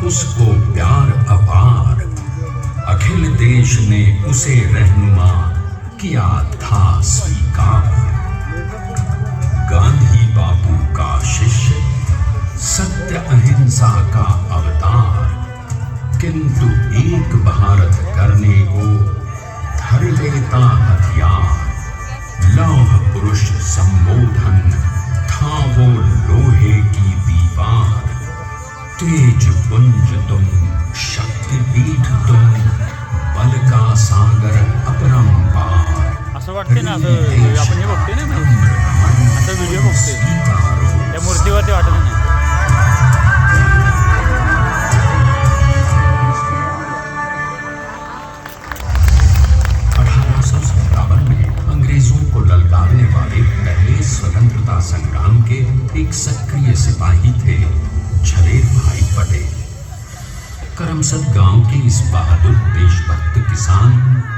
उसको प्यार अपार, अखिल देश ने उसे रहनुमा किया था स्वीकार। गांधी बापू का शिष्य, सत्य अहिंसा का अवतार, किंतु एक भारत करने को धर लेता हथियार। लौह पुरुष संबोधन था वो लोहे की दीवार। तेज पुंज तुम, शक्ति पीठ तुम, बल का सागर अपरंपार। असं वाटते ना, असं आपण हे बघते ना, असं व्हिडिओ बघते त्या मूर्तीवरती वाटत नाही। 1857 में अंग्रेजों को ललकारने वाले पहले स्वतंत्रता संग्राम के एक सक्रिय सिपाही थे झवेर भाई पटेल। करमसद गांव के इस बहादुर देशभक्त किसान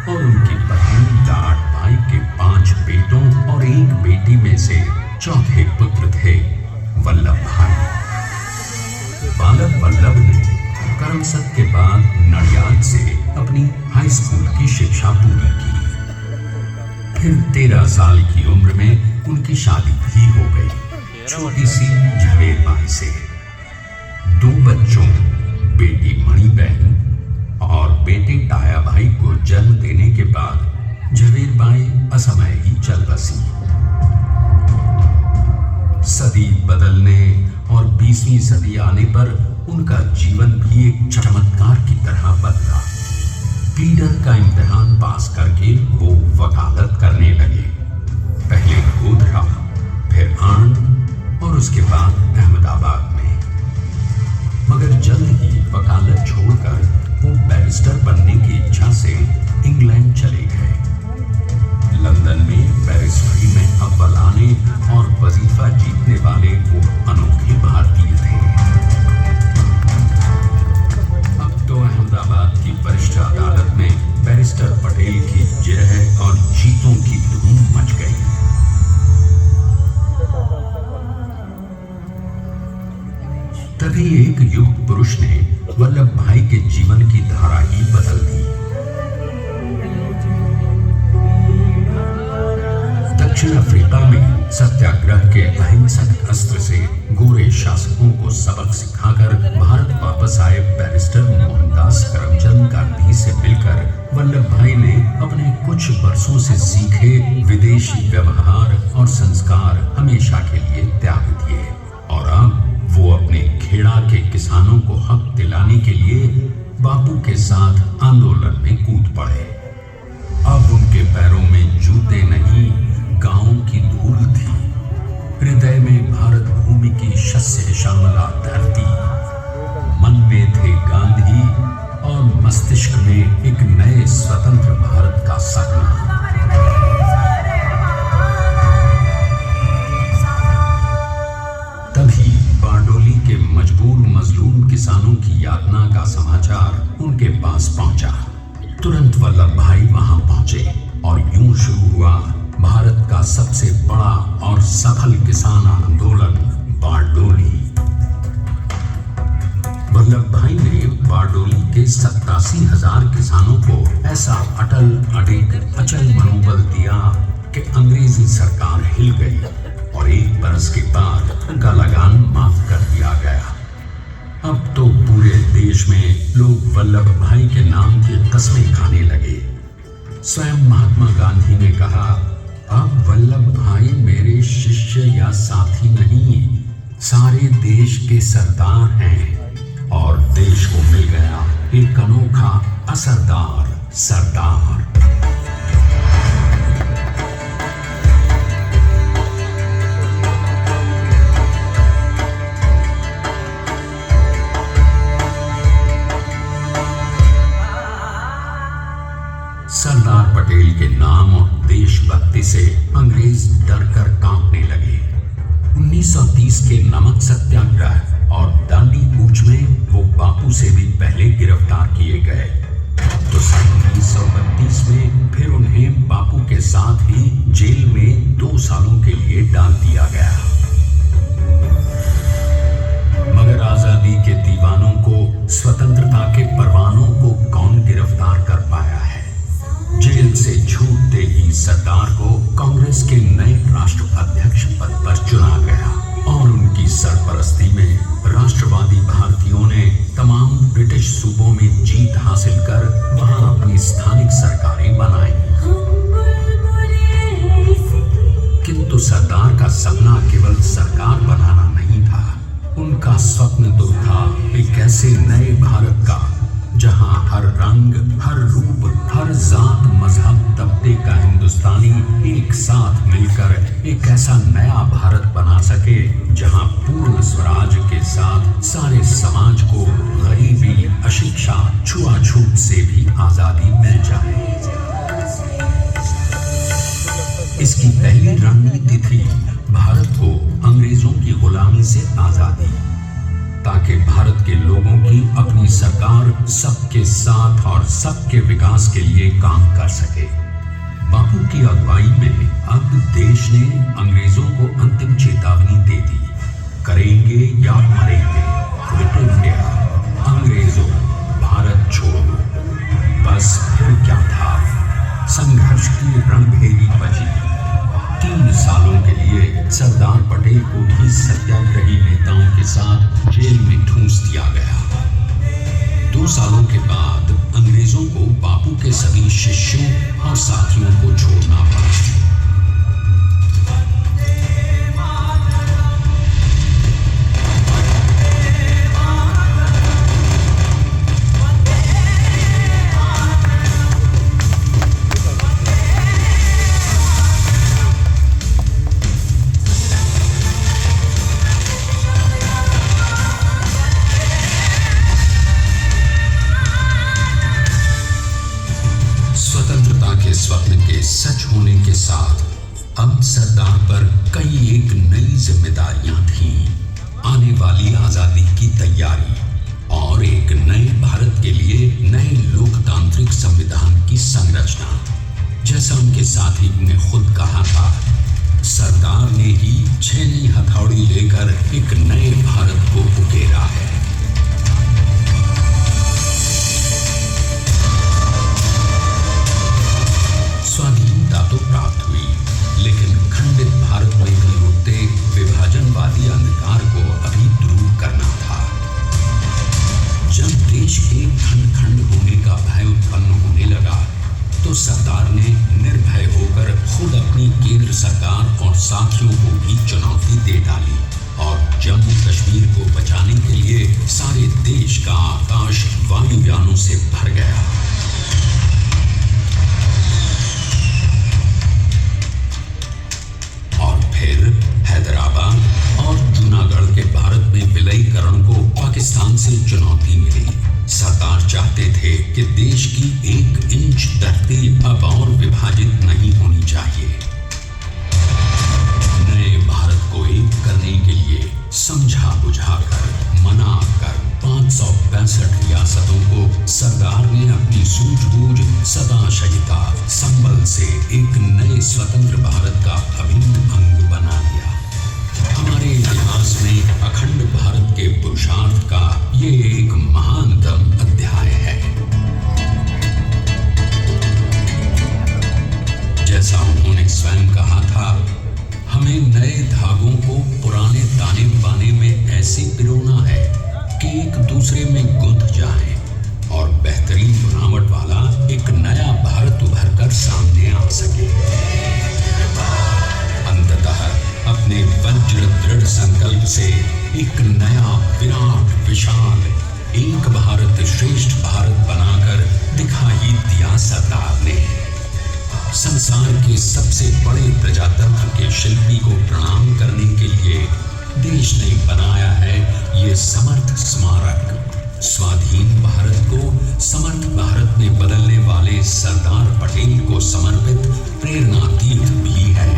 और उनकी पत्नी लाड भाई के 5 बेटों और 1 बेटी में से चौथे पुत्र थे वल्लभ भाई। बालक वल्लभ ने करमसद के बाद नडियाद से अपनी हाई स्कूल की शिक्षा पूरी की। फिर 13 साल की उम्र में उनकी शादी भी हो गई छोटी सी झवेर बाई से। 2 बच्चों, बेटी मणि बहन और बेटे टाया भाई को जन्म देने के बाद झवेर बाई असमय ही चल बसी। सदी बदलने और 20वीं सदी आने पर उनका जीवन भी एक चमत्कार की तरह बदला। प्लीडर का इम्तिहान पास करके वो वकालत करने लगे। पहले गोधरा, फिर आणंद और उसके बाद अहमदाबाद में। मगर जल्द ही वकालत छोड़कर वो बैरिस्टर बनने की इच्छा से इंग्लैंड चले गए। लंदन में बैरिस्ट्री में अव्वल आने और वजीफा जीतने वाले वो अनोखे भारतीय थे। अब तो अहमदाबाद की वरिष्ठ अदालत में बैरिस्टर पटेल की जिरह और जीतों की धूम मच गई। तभी एक युग पुरुष ने वल्लभ भाई के जीवन की धारा ही बदल दी। दक्षिण अफ्रीका में सत्याग्रह के अहिंसक अस्त्र से गोरे शासकों को सबक सिखाकर भारत वापस आए बैरिस्टर मोहनदास करमचंद गांधी से मिलकर वल्लभ भाई ने अपने कुछ वर्षों से सीखे विदेशी व्यवहार और संस्कार हमेशा के लिए त्याग दिए और अब वो अपने खेड़ा के किसानों को हक दिलाने के लिए बापू के साथ आंदोलन में कूद पड़े। अब उनके पैरों में जूते नहीं, गांवों की धूल थी। हृदय में भारत भूमि की शस्य श्यामला धरती। मन में थे गांधी और मस्तिष्क में एक नए स्वतंत्र भारत का सपना। तभी बारडोली के मजबूर मजलूम किसानों की यातना का समाचार उनके पास पहुंचा। तुरंत वल्लभ भाई वहां पहुंचे और यूं शुरू हुआ भारत का सबसे बड़ा और सफल किसान आंदोलन बारडोली। वल्लभ भाई ने बारडोली के 87,000 किसानों को ऐसा अटल, अडिग, अचल मनोबल दिया कि अंग्रेजी सरकार हिल गई और 1 बरस के बाद उनका लगान माफ कर दिया गया। अब तो पूरे देश में लोग वल्लभ भाई के नाम की कस्में खाने लगे। स्वयं महात्मा गांधी ने कहा, अब वल्लभ भाई मेरे शिष्य या साथी नहीं, सारे देश के सरदार हैं। और देश को मिल गया एक अनोखा असरदार सरदार। सरदार पटेल के नाम और देशभक्ति से अंग्रेज डरकर कांपने लगे। 1930 के नमक सत्याग्रह और दांडी कूच में वो बापू से भी पहले गिरफ्तार किए गए। तो सन 1932 में फिर उन्हें बापू के साथ ही जेल में 2 सालों के लिए डाल दिया गया। मगर आजादी के दीवानों को स्वतंत्रता के परवानों को कौन गिरफ्तार कर पाया है? जेल से छूटते ही सरदार को कांग्रेस के नए राष्ट्र अध्यक्ष पद पर चुना गया और उनकी सरपरस्ती में राष्ट्रवादी भारतीयों ने तमाम ब्रिटिश सूबों में जीत हासिल कर वहां अपनी स्थानिक सरकारें बनाई। किंतु सरदार का सपना केवल सरकार बनाना नहीं था। उनका स्वप्न तो था एक ऐसे नए भारत का जहां हर रंग, हर रूप, हर जात, मजहब, तबके का हिंदुस्तानी एक साथ मिलकर एक ऐसा नया भारत बना सके जहां पूर्ण स्वराज के साथ सारे समाज को गरीबी, अशिक्षा, छुआछूत से भी आजादी मिल जाए। इसकी पहली रणनीति थी भारत को अंग्रेजों की गुलामी से आजादी, ताकि भारत के लोगों की अपनी सरकार सबके साथ और सबके विकास के लिए काम कर सके। बापू की अगुवाई में अब देश ने अंग्रेजों को अंतिम चेतावनी दे दी, करेंगे या मरेंगे, क्विट इंडिया, अंग्रेजों भारत छोड़ो। बस फिर क्या था, संघर्ष की रणभेरी बची। 3 सालों के लिए सरदार पटेल को भी सत्याग्रही नेताओं के साथ जेल में ठूंस दिया गया। 2 सालों के बाद अंग्रेजों को बापू के सभी शिष्यों और साथियों को छोड़ना पड़ा। स्वप्न के सच होने के साथ अब सरदार पर कई एक नई जिम्मेदारियां थीं। आने वाली आजादी की तैयारी और एक नए भारत के लिए नए लोकतांत्रिक संविधान की संरचना। जैसा उनके साथी ने खुद कहा था, सरदार ने ही छेनी हथौड़ी लेकर एक नए भारत को उकेरा है। स्वाधीनता तो प्राप्त हुई, लेकिन खंडित भारत में भी उठते विभाजनवादी अंधकार को अभी दूर करना था। जब देश के खंड खंड होने का भय उत्पन्न होने लगा, तो सरदार ने निर्भय होकर खुद अपनी केंद्र सरकार और साथियों को भी चुनौती दे डाली और जम्मू कश्मीर को बचाने के लिए सारे देश का आकाश वायुयानों से भर गया। फिर हैदराबाद और जूनागढ़ के भारत में विलयीकरण को पाकिस्तान से चुनौती मिली। सरदार चाहते थे कि देश की 1 इंच धरती अब और विभाजित नहीं होनी चाहिए। नए भारत को एक करने के लिए समझा बुझाकर, मना कर 565 रियासतों को सरदार ने अपनी सूझबूझ, सदाशयिता, संबल से एक नए स्वतंत्र भारत का अभिन्न अंग बना दिया। हमारे इतिहास में अखंड भारत के पुरुषार्थ का ये एक महानतम अध्याय है। जैसा उन्होंने स्वयं कहा था, हमें नए धागों को पुराने ताने बाने में ऐसे पिरोना है कि एक दूसरे में गुंथ जाएं और बेहतरीन बनावट वाला एक नया भारत उभर कर सामने आ सके। अंततः अपने वज्र दृढ़ संकल्प से एक नया विराट विशाल एक भारत श्रेष्ठ भारत बनाकर दिखा ही दिया सरदार ने। संसार के सबसे बड़े प्रजातंत्र के शिल्पी को प्रणाम करने के लिए देश ने बनाया है ये समर्थ स्मारक। स्वाधीन भारत को समर्थ भारत में बदलने वाले सरदार पटेल को समर्पित प्रेरणा तीर्थ भी है।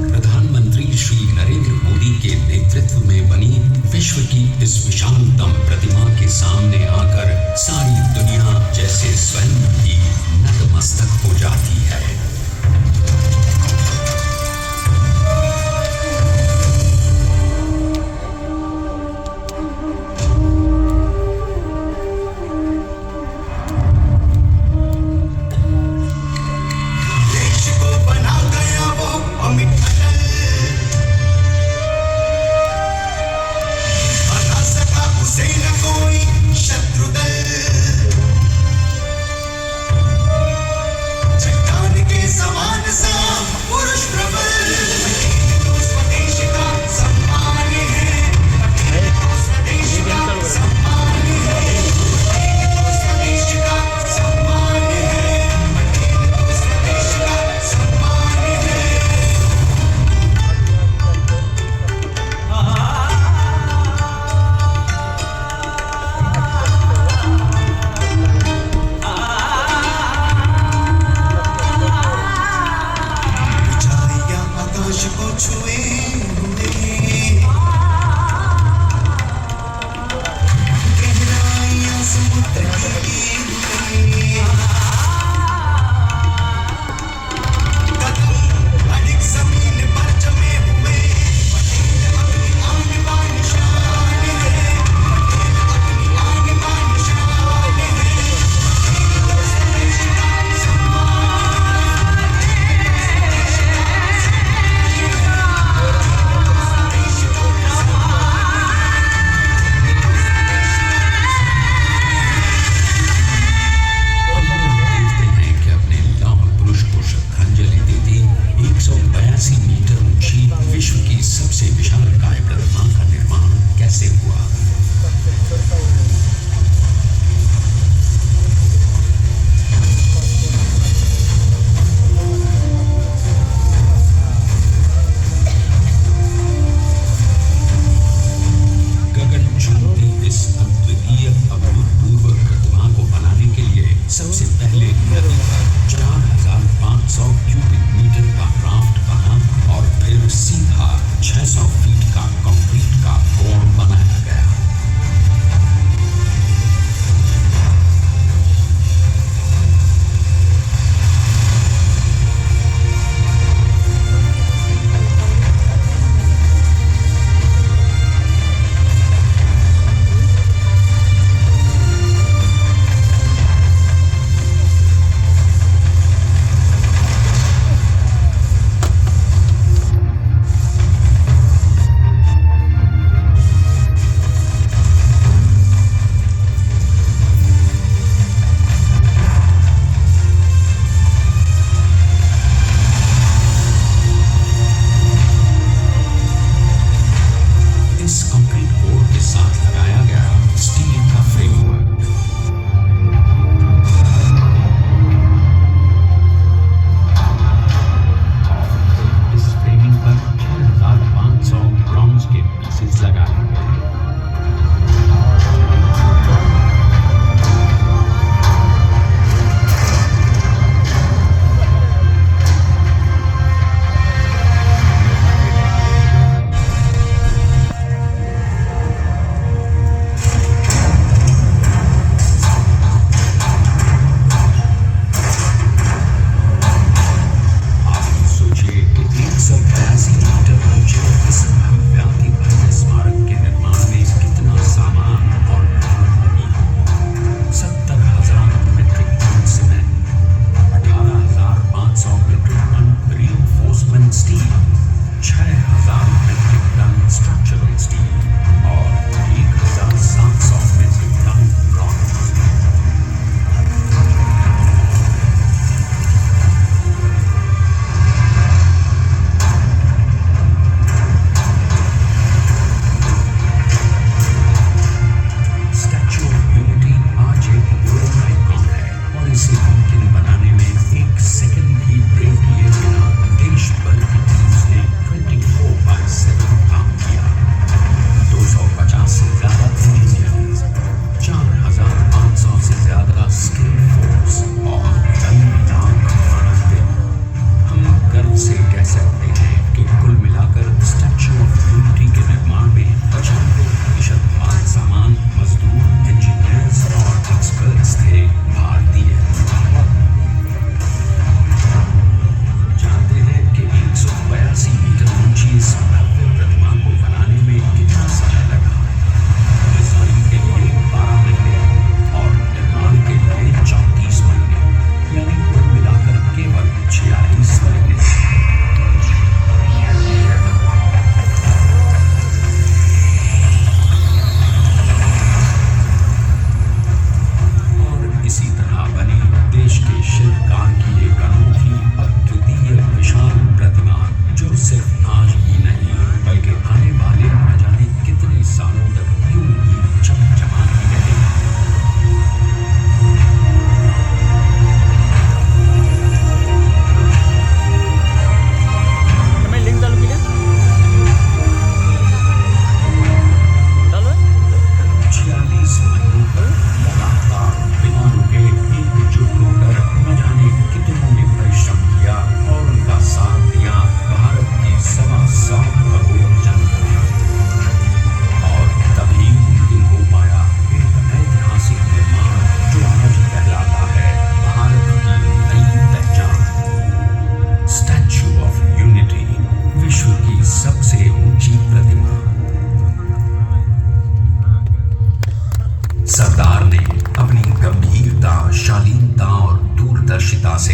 प्रधानमंत्री श्री नरेंद्र मोदी के नेतृत्व में बनी विश्व की इस विशालतम प्रतिमा के सामने आकर सारी दुनिया जैसे स्वयं भी नतमस्तक हो जाती है।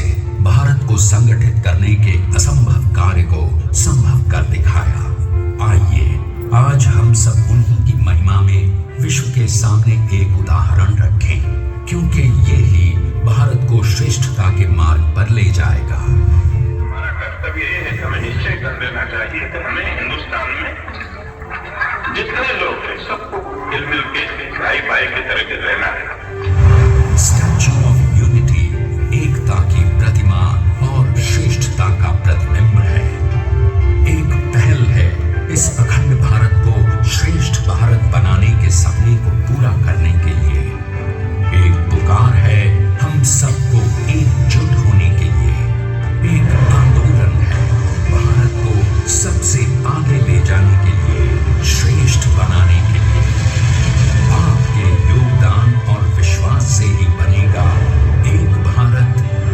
से भारत को संगठित करने के असंभव कार्य को संभव कर दिखाया। आइए आज हम सब उन्हीं की महिमा में विश्व के सामने एक उदाहरण रखें, क्योंकि ये ही भारत को श्रेष्ठता के मार्ग पर ले जाएगा। हमारा कर्तव्य ये है कि हमें निश्चय कर लेना चाहिए कि हमें हिंदुस्तान में जितने लोग हैं सबको मिल के भाई भाई की तरह के रहना है। स्टैच्यू ऑफ यूनिटी एकता की प्रतिमा और श्रेष्ठता का प्रतिबिंब है। एक पहल है इस अखंड भारत को श्रेष्ठ भारत बनाने के सपने को पूरा करने के लिए। एक पुकार है हम सबको एकजुट होने के लिए। एक आंदोलन है भारत को सबसे आगे ले जाने के लिए, श्रेष्ठ बनाने के लिए। आपके योगदान और विश्वास से ही बनेगा एक भारत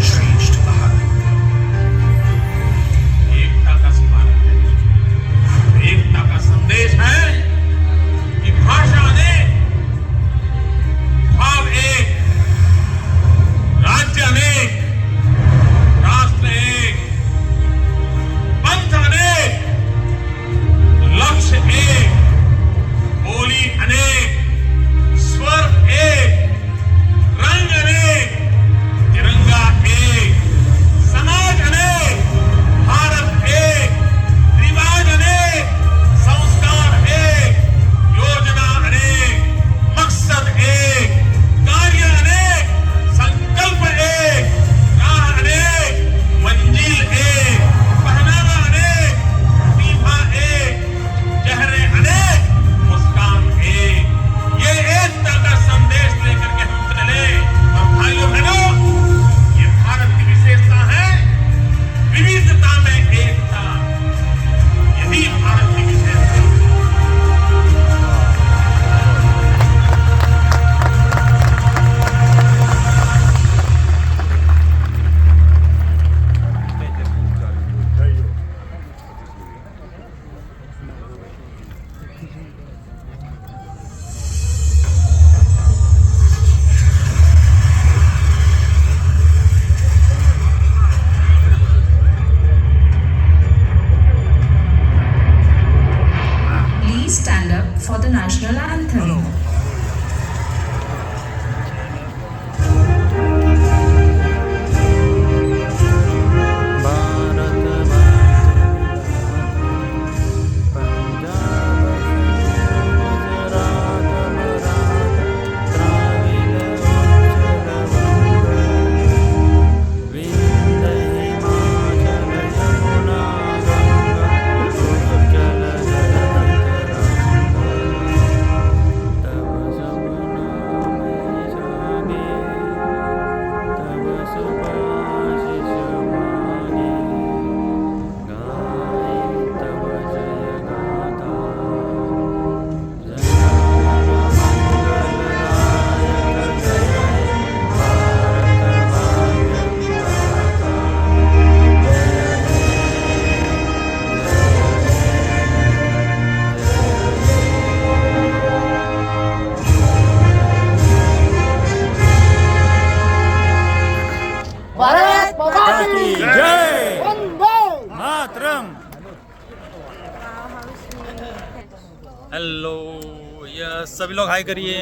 श्रेष्ठ भारत। एकता का स्मारक है, एकता का संदेश है कि भाषा अनेक, भाव एक, राज्य अनेक, राष्ट्र एक, पंथ अनेक, लक्ष्य एक, बोली अनेक, स्वर एक, रंग अनेक, तिरंगा एक, समाज अनेक, भारत एक, रिवाज अनेक, संस्कार एक, योजना अनेक, मकसद एक, कार्य अनेक, संकल्प एक, राह अनेक, मंजिल एक, पहनावा अनेक, प्रतिभा एक, चेहरे अनेक, मुस्कान एक। ये एकता का संदेश लेकर के हम चले। और भाइयों बहनों, ये भारत की विशेषता है, विविधता में एकता। यही भारत की विशेषता है। Please stand up for the national anthem. Bharat माता की जय वंदे मातरम। हेलो, यस, सभी लोग हाई करिए।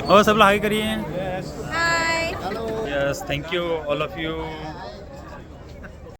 और सब लोग हाई करिए। Yes, thank you all of you.